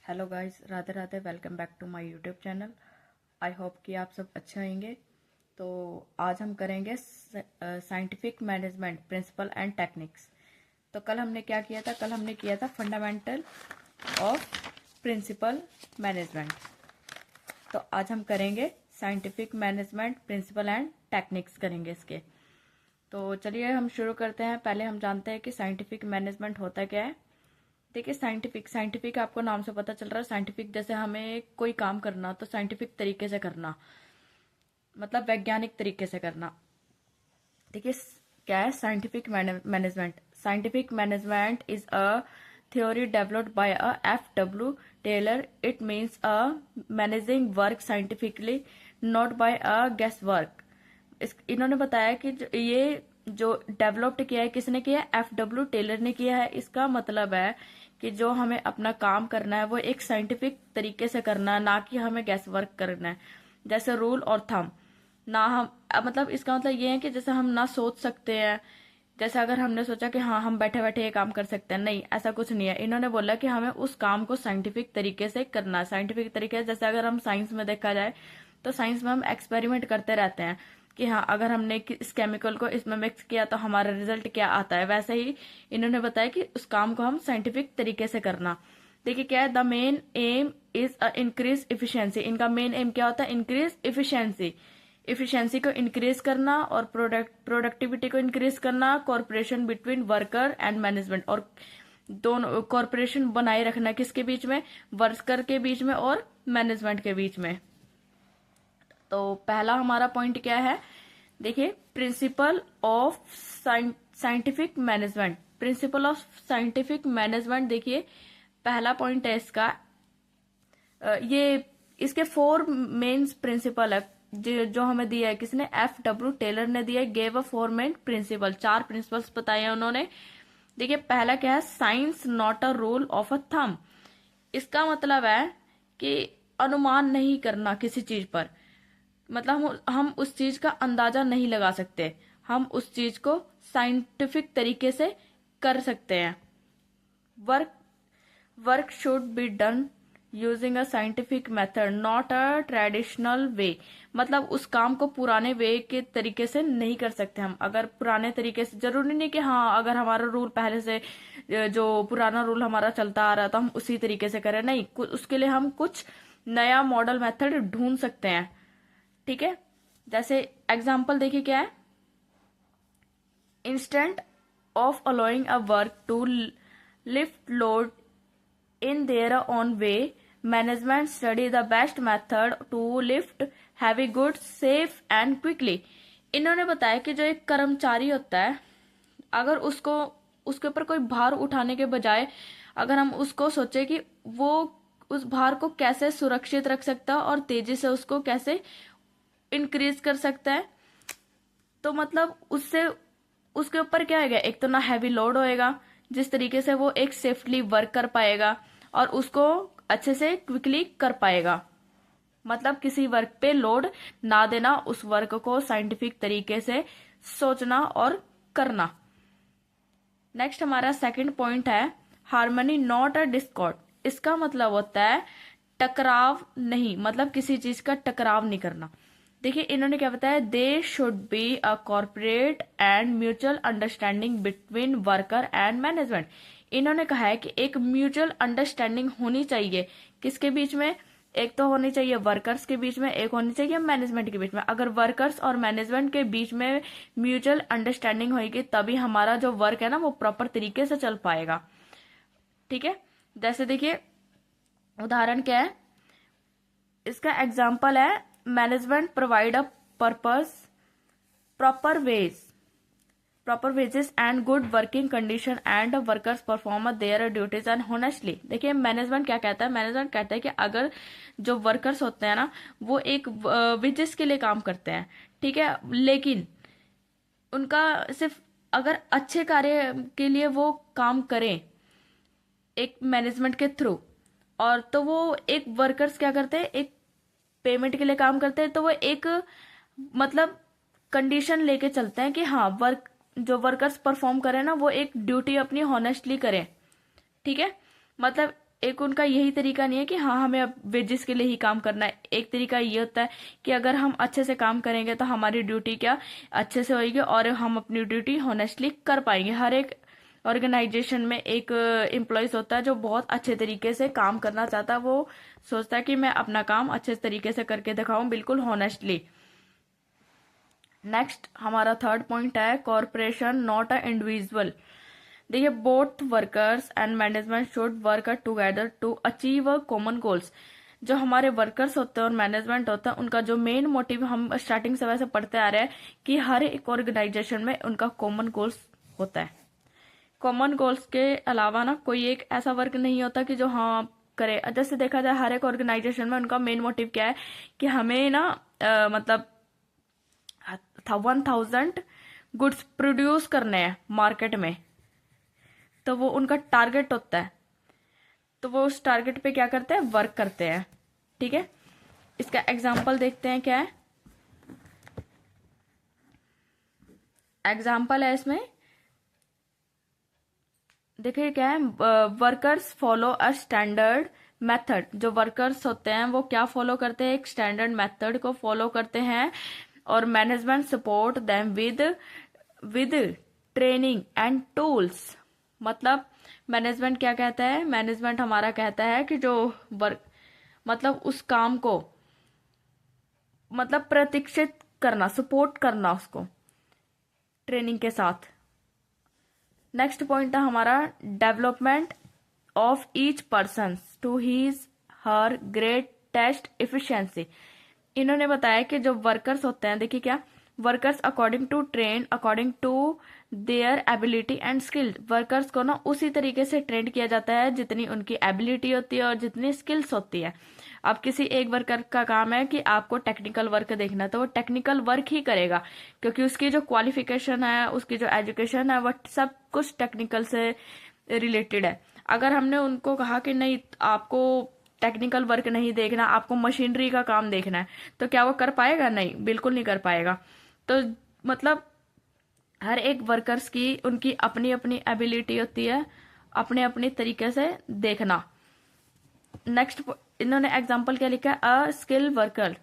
Hello guys, Radhe Radhe. Welcome back to my YouTube channel. I hope कि आप सब अच्छे होंगे। तो आज हम करेंगे scientific management principle and techniques. तो कल हमने क्या किया था? कल हमने किया था फंडामेंटल ऑफ प्रिंसिपल मैनेजमेंट। तो आज हम करेंगे scientific management principle and techniques करेंगे इसके। तो चलिए हम शुरू करते हैं। पहले हम जानते हैं कि साइंटिफिक मैनेजमेंट होता क्या है। देखिए, साइंटिफिक आपको नाम से पता चल रहा है। साइंटिफिक जैसे हमें कोई काम करना तो साइंटिफिक तरीके से करना, मतलब वैज्ञानिक तरीके से करना। देखिए क्या है scientific management? Scientific management is a theory developed by a F.W. Taylor. It means a managing work scientifically, not by a guesswork. इन्होंने बताया कि ये जो डेवलप्ड किया है, किसने किया है? F.W. टेलर ने किया है। इसका मतलब है कि जो हमें अपना काम करना है वो एक साइंटिफिक तरीके से करना है, ना कि हमें गैस वर्क करना है। जैसे रूल और थंब ना हम मतलब इसका मतलब ये है कि जैसे हम ना सोच सकते हैं, जैसे अगर हमने सोचा कि हाँ हम बैठे बैठे ये काम कर सकते हैं, नहीं, ऐसा कुछ नहीं है। इन्होंने बोला कि हमें उस काम को साइंटिफिक तरीके से करना है। साइंटिफिक तरीके जैसे अगर हम साइंस में देखा जाए तो साइंस में हम एक्सपेरिमेंट करते रहते हैं कि हाँ अगर हमने इस केमिकल को इसमें मिक्स किया तो हमारा रिजल्ट क्या आता है। वैसे ही इन्होंने बताया कि उस काम को हम साइंटिफिक तरीके से करना। देखिए क्या है, the main M is increase efficiency. इनका मेन एम क्या होता है? इंक्रीज इफिशियंसी को इंक्रीज करना और प्रोडक्टिविटी को इंक्रीज करना, corporation between worker and management, और दोनों कॉर्पोरेशन बनाए रखना किसके बीच में? वर्कर के बीच में और मैनेजमेंट के बीच में। तो पहला हमारा पॉइंट क्या है? देखिए, principle of scientific management. Principle of scientific management, देखिए पहला पॉइंट है इसका, ये इसके 4 मेन प्रिंसिपल है जो हमें दिया है। किसने? F.W. टेलर ने दिया है। Gave a 4 main principle, 4 principles बताए हैं उन्होंने। देखिए पहला क्या है? Science not a rule of a thumb. इसका मतलब है कि अनुमान नहीं करना किसी चीज पर। मतलब हम उस चीज का अंदाजा नहीं लगा सकते, हम उस चीज को साइंटिफिक तरीके से कर सकते हैं। Work work should be done using a scientific method, not a traditional way. मतलब उस काम को पुराने वे के तरीके से नहीं कर सकते हम। अगर पुराने तरीके से, जरूरी नहीं कि हाँ अगर हमारा रूल पहले से जो पुराना रूल हमारा चलता आ रहा था हम उसी तरीके से करें, नहीं, उसके लिए हम कुछ नया मॉडल मेथड ढूंढ सकते हैं। ठीक है, जैसे एग्जाम्पल देखिए क्या है? Instant of allowing a work to lift load in their own way, management study the best method to lift heavy goods safe and quickly. इन्होंने बताया कि जो एक कर्मचारी होता है, अगर उसको उसके ऊपर कोई भार उठाने के बजाय अगर हम उसको सोचे कि वो उस भार को कैसे सुरक्षित रख सकता है और तेजी से उसको कैसे इंक्रीज कर सकता है, तो मतलब उससे उसके ऊपर क्या होगा? एक तो ना हैवी लोड होएगा, जिस तरीके से वो एक सेफली वर्क कर पाएगा और उसको अच्छे से क्विकली कर पाएगा। मतलब किसी वर्क पे लोड ना देना, उस वर्क को साइंटिफिक तरीके से सोचना और करना। नेक्स्ट हमारा सेकंड पॉइंट है हार्मनी नॉट अ डिस्कॉर्ड। इसका मतलब होता है टकराव नहीं, मतलब किसी चीज का टकराव नहीं करना। देखिए इन्होंने क्या बताया? They should be a corporate and mutual understanding between worker and management. इन्होंने कहा है कि एक म्यूचुअल अंडरस्टैंडिंग होनी चाहिए किसके बीच में? एक तो होनी चाहिए वर्कर्स के बीच में, एक होनी चाहिए मैनेजमेंट के बीच में। अगर वर्कर्स और मैनेजमेंट के बीच में म्यूचुअल अंडरस्टैंडिंग होगी तभी हमारा जो वर्क है ना वो प्रॉपर तरीके से चल पाएगा। ठीक है, जैसे देखिए उदाहरण क्या है इसका? एग्जाम्पल है management provide a purpose proper wages and good working condition and workers perform their duties and honestly. देखिए मैनेजमेंट क्या कहता है? मैनेजमेंट कहता है कि अगर जो वर्कर्स होते हैं ना वो एक वेजेस के लिए काम करते हैं, ठीक है, लेकिन उनका सिर्फ अगर अच्छे कार्य के लिए वो काम करें एक मैनेजमेंट के थ्रू, और तो वो एक वर्कर्स क्या करते हैं? एक पेमेंट के लिए काम करते हैं, तो वो एक मतलब कंडीशन लेके चलते हैं कि हाँ जो वर्कर्स परफॉर्म करें ना वो एक ड्यूटी अपनी हॉनेस्टली करें। ठीक है, मतलब एक उनका यही तरीका नहीं है कि हाँ हमें अब वेजेस के लिए ही काम करना है। एक तरीका ये होता है कि अगर हम अच्छे से काम करेंगे तो हमारी ड्यूटी क्या अच्छे से होगी और हम अपनी ड्यूटी होनेस्टली कर पाएंगे। हर एक ऑर्गेनाइजेशन में एक एम्प्लॉयज होता है जो बहुत अच्छे तरीके से काम करना चाहता है, वो सोचता है कि मैं अपना काम अच्छे तरीके से करके दिखाऊं, बिल्कुल होनेस्टली। नेक्स्ट हमारा थर्ड पॉइंट है कॉर्पोरेशन नॉट अ इंडिविजुअल। देखिए both workers and management should work together to achieve a common goals. जो हमारे वर्कर्स होते हैं और मैनेजमेंट होता है उनका जो मेन मोटिव, हम स्टार्टिंग से वैसे पढ़ते आ रहे हैं कि हर एक ऑर्गेनाइजेशन में उनका कॉमन गोल्स होता है। कॉमन गोल्स के अलावा ना कोई एक ऐसा वर्क नहीं होता कि जो हाँ करे। जैसे देखा जाए हर एक ऑर्गेनाइजेशन में उनका मेन मोटिव क्या है कि हमें ना मतलब 1000 गुड्स प्रोड्यूस करने हैं मार्केट में, तो वो उनका टारगेट होता है। तो वो उस टारगेट पे क्या करते हैं, वर्क करते हैं। ठीक है, इसका एग्जाम्पल देखते हैं क्या है। एग्जाम्पल है इसमें, देखिए क्या है, workers follow a standard method. जो वर्कर्स होते हैं वो क्या फॉलो करते हैं, एक स्टैंडर्ड मेथड को फॉलो करते हैं। और management support them with training and tools. मतलब मैनेजमेंट क्या कहता है, मैनेजमेंट हमारा कहता है कि जो वर्क मतलब उस काम को मतलब प्रशिक्षित करना, सपोर्ट करना उसको ट्रेनिंग के साथ। नेक्स्ट पॉइंट है हमारा development of each person to his her great test efficiency. इन्होंने बताया कि जो वर्कर्स होते हैं, देखिए क्या, workers according to train according to their ability and skill. Workers को ना उसी तरीके से ट्रेन किया जाता है जितनी उनकी एबिलिटी होती है और जितनी स्किल्स होती है। अब किसी एक वर्कर का काम है कि आपको टेक्निकल वर्क देखना है तो वो टेक्निकल वर्क ही करेगा, क्योंकि उसकी जो क्वालिफिकेशन है, उसकी जो एजुकेशन है, वह सब कुछ टेक्निकल से रिलेटेड है। अगर हमने उनको कहा कि नहीं आपको टेक्निकल वर्क नहीं देखना, आपको मशीनरी का काम देखना है, तो क्या वो कर पाएगा? नहीं, बिल्कुल नहीं कर पाएगा। तो मतलब हर एक वर्कर्स की उनकी अपनी अपनी एबिलिटी होती है, अपने अपने तरीके से देखना। नेक्स्ट इन्होंने एग्जाम्पल क्या लिखा है, a skill worker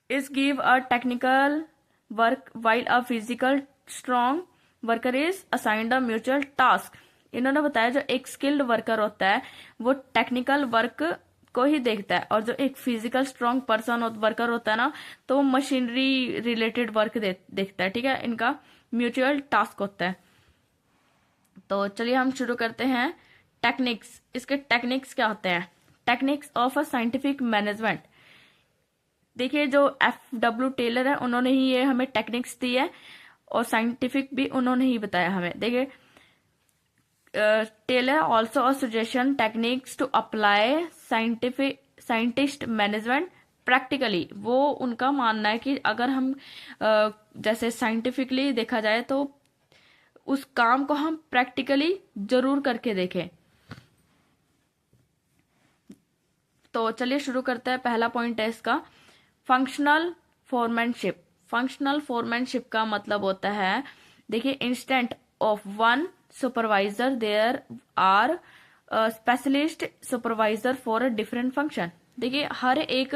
is give a technical work while a physical strong worker is assigned a mutual task. इन्होंने बताया जो एक स्किल्ड वर्कर होता है वो टेक्निकल वर्क को ही देखता है, और जो एक फिजिकल स्ट्रॉन्ग पर्सन वर्कर होता है ना, तो वो मशीनरी रिलेटेड वर्क देखता है। ठीक है, इनका म्यूचुअल टास्क होता है। तो चलिए हम शुरू करते हैं टेक्निक्स। इसके टेक्निक्स क्या होते हैं, techniques of a scientific management. देखिए जो FW टेलर है उन्होंने ही ये हमें टेक्निक्स दी है और साइंटिफिक भी उन्होंने ही बताया हमें। देखिए Taylor also a suggestion techniques to apply scientist management practically. वो उनका मानना है कि अगर हम जैसे साइंटिफिकली देखा जाए तो उस काम को हम प्रैक्टिकली जरूर करके देखें। तो चलिए शुरू करते हैं। पहला पॉइंट है इसका फंक्शनल फोरमैनशिप। फंक्शनल फोरमैनशिप का मतलब होता है, देखिए instant of one supervisor there are specialist supervisor for a different function. देखिए हर एक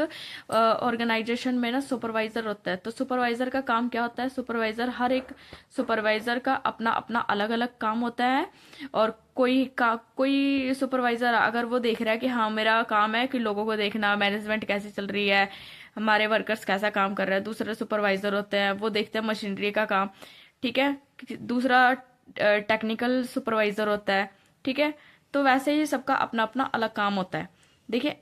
ऑर्गेनाइजेशन में ना सुपरवाइजर होता है, तो सुपरवाइजर का काम क्या होता है, सुपरवाइजर हर एक सुपरवाइजर का अपना अपना अलग अलग काम होता है। और कोई सुपरवाइजर अगर वो देख रहा है कि हाँ मेरा काम है कि लोगों को देखना, मैनेजमेंट कैसी चल रही है, हमारे वर्कर्स कैसा काम कर रहे हैं। दूसरे सुपरवाइजर होते हैं वो देखते हैं मशीनरी का काम। ठीक है, दूसरा टेक्निकल सुपरवाइजर होता है। ठीक है, तो वैसे ही सबका अपना अपना अलग काम होता है। देखिए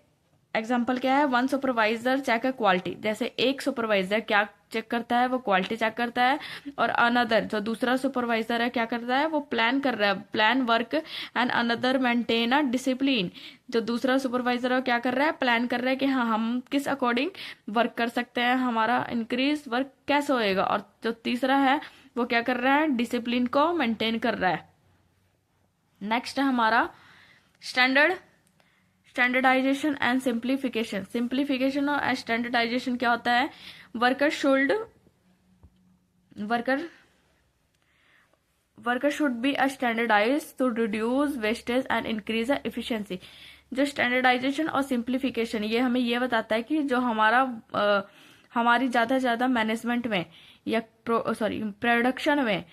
एग्जाम्पल क्या है, वन सुपरवाइजर चेक क्वालिटी। जैसे एक सुपरवाइजर क्या चेक करता है, वो क्वालिटी चेक करता है, और अनदर जो दूसरा सुपरवाइजर है क्या करता है, वो प्लान कर रहा है, plan work, and another maintain a discipline. जो दूसरा सुपरवाइजर है क्या कर रहा है, प्लान कर रहा है कि हाँ हम किस अकॉर्डिंग वर्क कर सकते हैं, हमारा इंक्रीज वर्क कैसे होएगा। और जो तीसरा है वो क्या कर रहा है, डिसिप्लिन को मेंटेन कर रहा है। नेक्स्ट है हमारा स्टैंडर्डाइजेशन एंड सिंप्लीफिकेशन। सिंप्लीफिकेशन और स्टैंडर्डाइजेशन क्या होता है, worker worker should be standardize to reduce wastage and increase efficiency. जो स्टैंडर्डाइजेशन और सिंप्लीफिकेशन ये हमें ये बताता है कि जो हमारी ज्यादा से ज्यादा मैनेजमेंट में या प्रोडक्शन में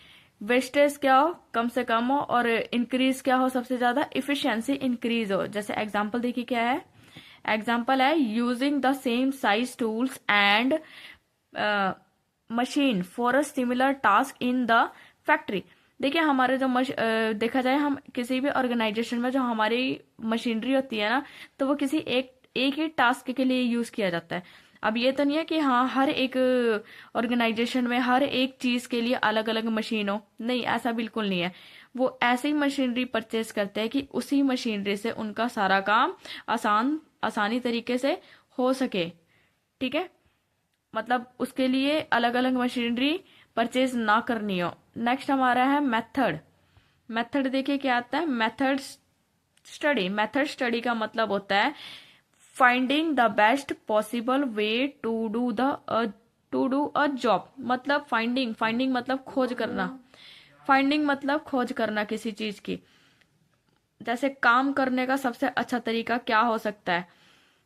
वेस्टेज क्या हो, कम से कम हो, और इंक्रीज क्या हो, सबसे ज्यादा इफिशिएंसी इंक्रीज हो। जैसे एग्जांपल देखिए क्या है, एग्जांपल है using the same size tools and machine for a similar task in the factory. देखिए हमारे जो देखा जाए, हम किसी भी ऑर्गेनाइजेशन में जो हमारी मशीनरी होती है ना, तो वो किसी एक ही टास्क के लिए यूज किया जाता है। अब ये तो नहीं है कि हाँ हर एक ऑर्गेनाइजेशन में हर एक चीज के लिए अलग अलग मशीन हो, नहीं, ऐसा बिल्कुल नहीं है। वो ऐसी ही मशीनरी परचेज करते हैं कि उसी मशीनरी से उनका सारा काम आसानी तरीके से हो सके। ठीक है, मतलब उसके लिए अलग अलग मशीनरी परचेज ना करनी हो। नेक्स्ट हमारा है मेथड। मेथड देखिए क्या आता है, मेथड स्टडी। मेथड स्टडी का मतलब होता है finding the best possible way to do a job. मतलब फाइंडिंग मतलब खोज करना। फाइंडिंग मतलब खोज करना किसी चीज की। जैसे काम करने का सबसे अच्छा तरीका क्या हो सकता है,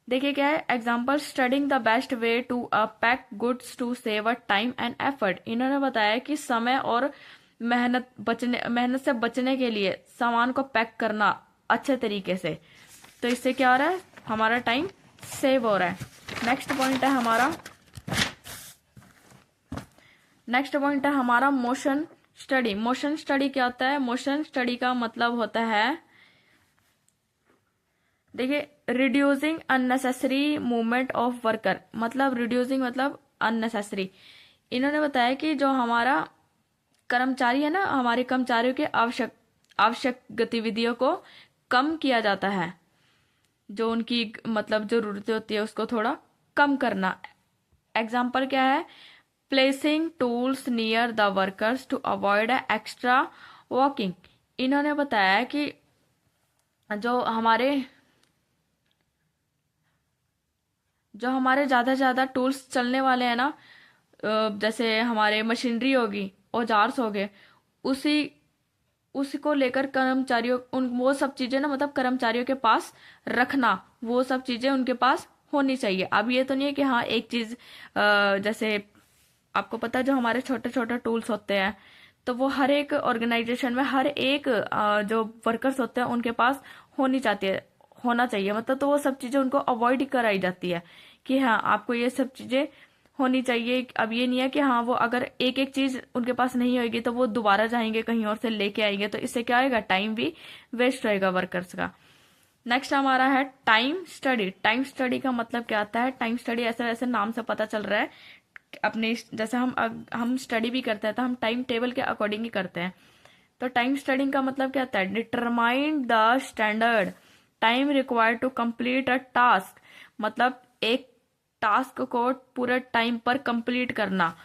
देखिए क्या है example, studying the best way to pack goods to save a time and effort. इन्होंने बताया कि समय और मेहनत से बचने के लिए सामान को पैक करना अच्छे तरीके से, तो इससे क्या हो रहा है, हमारा टाइम सेव हो रहा है। नेक्स्ट पॉइंट है हमारा मोशन स्टडी। मोशन स्टडी क्या होता है, मोशन स्टडी का मतलब होता है, देखिए reducing unnecessary movement of worker. मतलब रिड्यूसिंग मतलब अननेसेसरी। इन्होंने बताया कि जो हमारा कर्मचारी है ना, हमारे कर्मचारियों के आवश्यक गतिविधियों को कम किया जाता है। जो उनकी मतलब जरूरतें होती है उसको थोड़ा कम करना। एग्जाम्पल क्या है, placing tools near the workers to avoid extra walking. इन्होंने बताया कि जो हमारे ज्यादा से ज्यादा टूल्स चलने वाले हैं ना, जैसे हमारे मशीनरी होगी, औजार्स हो गए, उसी उसी को लेकर कर्मचारियों उन वो सब चीजें ना, मतलब कर्मचारियों के पास रखना, वो सब चीजें उनके पास होनी चाहिए। अब ये तो नहीं है कि हाँ एक चीज जैसे आपको पता है जो हमारे छोटे छोटे टूल्स होते हैं, तो वो हर एक ऑर्गेनाइजेशन में हर एक जो वर्कर्स होते हैं उनके पास होना चाहिए। मतलब तो वो सब चीजें उनको अवॉइड कराई जाती है कि हाँ आपको ये सब चीजें होनी चाहिए। अब ये नहीं है कि हाँ वो अगर एक एक चीज उनके पास नहीं होगी तो वो दोबारा जाएंगे कहीं और से लेके आएंगे, तो इससे क्या होगा, टाइम भी वेस्ट रहेगा वर्कर्स का। नेक्स्ट हमारा है टाइम स्टडी। टाइम स्टडी का मतलब क्या आता है, टाइम स्टडी ऐसे वैसे नाम से पता चल रहा है, अपने जैसे हम स्टडी भी करते हैं तो हम टाइम टेबल के अकॉर्डिंग ही करते हैं। तो टाइम स्टडी का मतलब क्या होता है, determine the standard time required to complete a task. मतलब एक टास्क को पूरे टाइम पर कंप्लीट करना।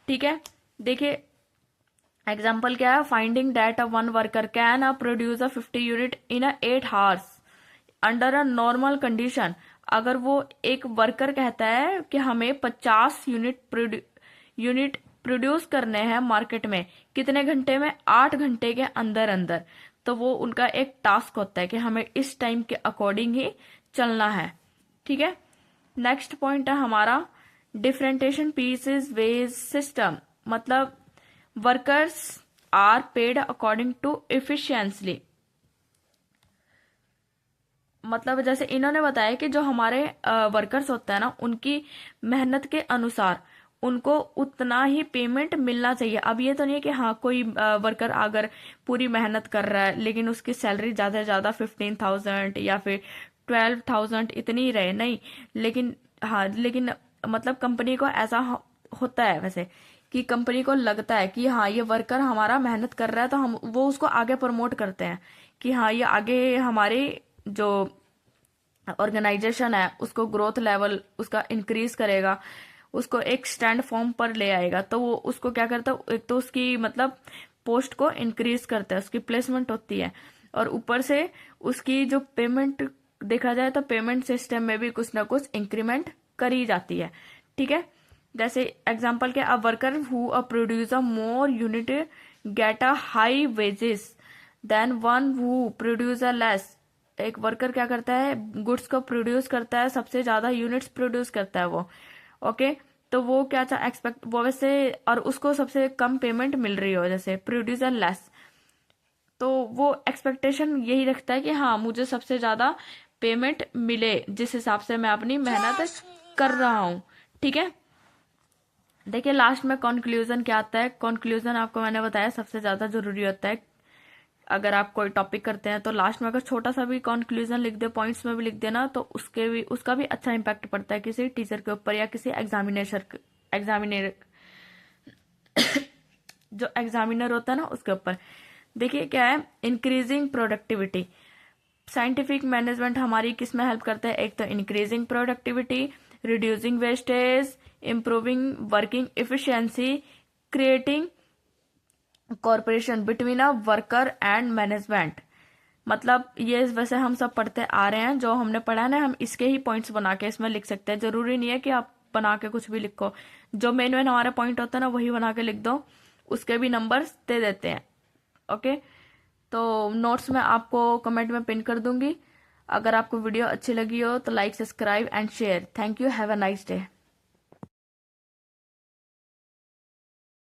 ठीक है, देखिए एग्जाम्पल क्या है, finding that a one worker can produce a 50 unit in 8 hours under a normal condition. अगर वो एक वर्कर कहता है कि हमें 50 यूनिट प्रोड्यूस करने हैं मार्केट में, कितने घंटे में, 8 घंटे के अंदर अंदर, तो वो उनका एक टास्क होता है कि हमें इस टाइम के अकॉर्डिंग ही चलना है। ठीक है, नेक्स्ट पॉइंट है हमारा डिफरेंटेशन पीसेस वेज सिस्टम। मतलब workers are paid according to efficiently. मतलब जैसे इन्होंने बताया कि जो हमारे वर्कर्स होते हैं ना, उनकी मेहनत के अनुसार उनको उतना ही पेमेंट मिलना चाहिए। अब ये तो नहीं है कि हाँ कोई वर्कर अगर पूरी मेहनत कर रहा है लेकिन उसकी सैलरी ज्यादा से ज्यादा 15,000 या फिर 12,000 इतनी ही रहे, नहीं। लेकिन मतलब कंपनी को ऐसा होता है वैसे कि कंपनी को लगता है कि हाँ ये वर्कर हमारा मेहनत कर रहा है, तो हम वो उसको आगे प्रमोट करते हैं कि हाँ ये आगे हमारे जो ऑर्गेनाइजेशन है उसको ग्रोथ लेवल उसका इंक्रीज करेगा, उसको एक स्टैंड फॉर्म पर ले आएगा। तो वो उसको क्या करता है, एक तो उसकी मतलब पोस्ट को इंक्रीज करता है, उसकी प्लेसमेंट होती है, और ऊपर से उसकी जो पेमेंट देखा जाए तो पेमेंट सिस्टम में भी कुछ ना कुछ इंक्रीमेंट करी जाती है। ठीक है, जैसे एग्जाम्पल के a worker who produce a more unit get a high wages than one who produce a less. एक वर्कर क्या करता है, गुड्स को प्रोड्यूस करता है, सबसे ज्यादा यूनिट्स प्रोड्यूस करता है वो, ओके। तो वो क्या चाह एक्सपेक्ट वो वैसे, और उसको सबसे कम पेमेंट मिल रही हो, जैसे प्रोड्यूसर लेस, तो वो एक्सपेक्टेशन यही रखता है कि हाँ मुझे सबसे ज्यादा पेमेंट मिले, जिस हिसाब से मैं अपनी मेहनत कर रहा हूँ, ठीक है। देखिए लास्ट में कंक्लूजन क्या आता है। कंक्लूजन आपको मैंने बताया सबसे ज्यादा जरूरी होता है। अगर आप कोई टॉपिक करते हैं तो लास्ट में अगर छोटा सा भी कंक्लूजन लिख दे, पॉइंट्स में भी लिख देना, तो उसका भी अच्छा इम्पैक्ट पड़ता है किसी टीचर के ऊपर या किसी एग्जामिनर जो एग्जामिनर होता है ना उसके ऊपर। देखिए क्या है, इंक्रीजिंग प्रोडक्टिविटी। साइंटिफिक मैनेजमेंट हमारी किस में हेल्प करता है, एक तो increasing productivity, reducing wastage, improving working efficiency, creating corporation between a worker and management. मतलब ये वैसे हम सब पढ़ते आ रहे हैं, जो हमने पढ़ा है ना, हम इसके ही पॉइंट्स बना के इसमें लिख सकते हैं। जरूरी नहीं है कि आप बना के कुछ भी लिखो, जो मेन मेन हमारा पॉइंट होता है ना वही बना के लिख दो, उसके भी नंबर्स दे देते हैं, ओके। तो नोट्स में आपको कमेंट में पिन कर दूंगी। अगर आपको वीडियो अच्छी लगी हो तो like, subscribe and share. Thank you, have a nice day.